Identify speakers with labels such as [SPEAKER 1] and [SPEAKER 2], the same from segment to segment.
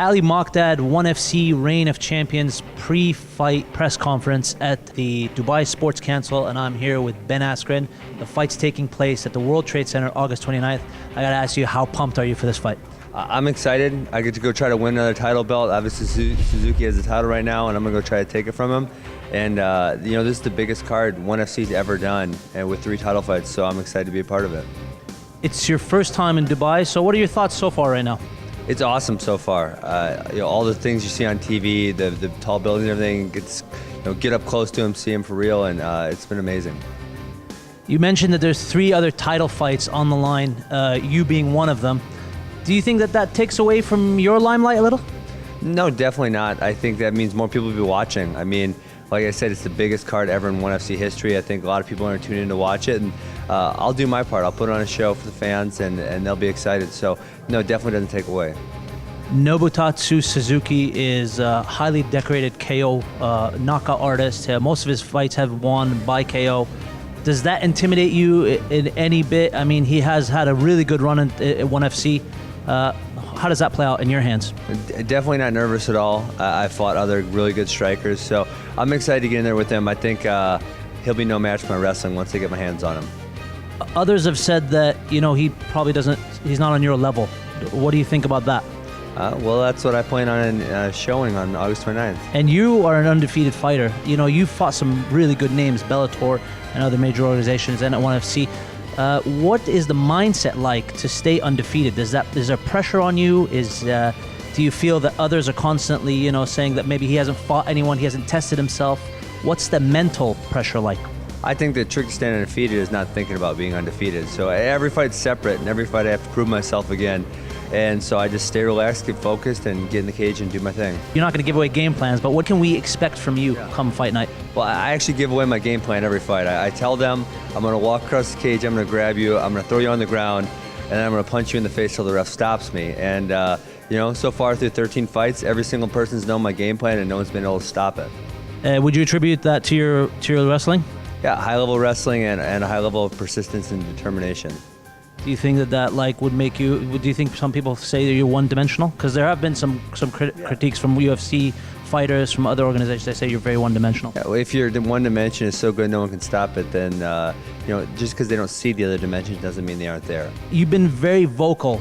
[SPEAKER 1] Ali Mokdad, ONE FC Reign of Champions pre-fight press conference at the Dubai Sports Council, and I'm here with Ben Askren. The fight's taking place at the World Trade Center August 29th. I gotta ask you, how pumped are you for this fight?
[SPEAKER 2] I'm excited. I get to go try to win another title belt. Obviously, Suzuki has the title right now, and I'm gonna go try to take it from him. And this is the biggest card ONE FC's ever done, and with 3 title fights. So I'm excited to be a part of it.
[SPEAKER 1] It's your first time in Dubai, so what are your thoughts so far right now?
[SPEAKER 2] It's awesome so far. All the things you see on TV, the tall buildings and everything, get up close to him, see him for real, and it's been amazing.
[SPEAKER 1] You mentioned that there's 3 other title fights on the line, you being one of them. Do you think that takes away from your limelight a little?
[SPEAKER 2] No, definitely not. I think that means more people will be watching. I mean, like I said, it's the biggest card ever in ONE FC history. I think a lot of people are tuning in to watch it, and I'll do my part. I'll put on a show for the fans, and they'll be excited. So, no, it definitely doesn't take away.
[SPEAKER 1] Nobutatsu Suzuki is a highly decorated KO knockout artist. Most of his fights have won by KO. Does that intimidate you in any bit? I mean, he has had a really good run at ONE FC. How does that play out in your hands?
[SPEAKER 2] Definitely not nervous at all. I fought other really good strikers, so I'm excited to get in there with him. I think he'll be no match for my wrestling once I get my hands on him.
[SPEAKER 1] Others have said that, he probably he's not on your level. What do you think about that?
[SPEAKER 2] Well, that's what I plan on showing on August 29th.
[SPEAKER 1] And you are an undefeated fighter. You've fought some really good names, Bellator and other major organizations, and at ONE FC. What is the mindset like to stay undefeated? Is there pressure on you? Do you feel that others are constantly, saying that maybe he hasn't fought anyone, he hasn't tested himself? What's the mental pressure like? I
[SPEAKER 2] think the trick to staying undefeated is not thinking about being undefeated. So every fight's separate, and every fight I have to prove myself again. And so I just stay relaxed, get focused, and get in the cage and do my thing.
[SPEAKER 1] You're not going to give away game plans, but what can we expect from you come fight night?
[SPEAKER 2] Well, I actually give away my game plan every fight. I tell them I'm going to walk across the cage, I'm going to grab you, I'm going to throw you on the ground, and then I'm going to punch you in the face till the ref stops me. And so far through 13 fights, every single person's known my game plan, and no one's been able to stop it.
[SPEAKER 1] Would you attribute that to your wrestling?
[SPEAKER 2] Yeah, high-level wrestling and a high level of persistence and determination.
[SPEAKER 1] Do you think that would make you? Do you think some people say that you're one-dimensional? Because there have been some critiques from UFC fighters, from other organizations. They say you're very one-dimensional. Yeah,
[SPEAKER 2] well, if your one dimension is so good no one can stop it, then just because they don't see the other dimensions doesn't mean they aren't there. You've
[SPEAKER 1] been very vocal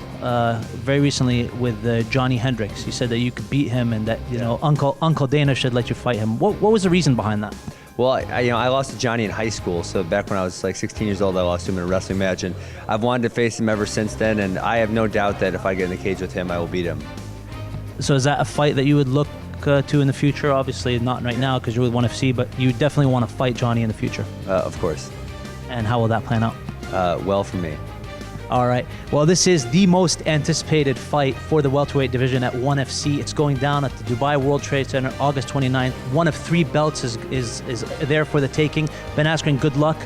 [SPEAKER 1] very recently with Johnny Hendricks. You said that you could beat him, and that Uncle Dana should let you fight him. What was the reason behind that?
[SPEAKER 2] Well, I lost to Johnny in high school, so back when I was like 16 years old, I lost to him in a wrestling match, and I've wanted to face him ever since then, and I have no doubt that if I get in the cage with him, I will beat him.
[SPEAKER 1] So is that a fight that you would look to in the future? Obviously not right now because you're with ONE FC, but you definitely want to fight Johnny in the future?
[SPEAKER 2] Of course.
[SPEAKER 1] And how will that plan out?
[SPEAKER 2] Well for me.
[SPEAKER 1] All right. Well, this is the most anticipated fight for the welterweight division at ONE FC. It's going down at the Dubai World Trade Center August 29th. One of 3 belts is there for the taking. Ben Askren, good luck.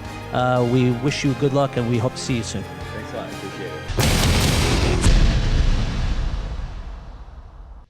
[SPEAKER 1] We wish you good luck, and we hope to see you soon.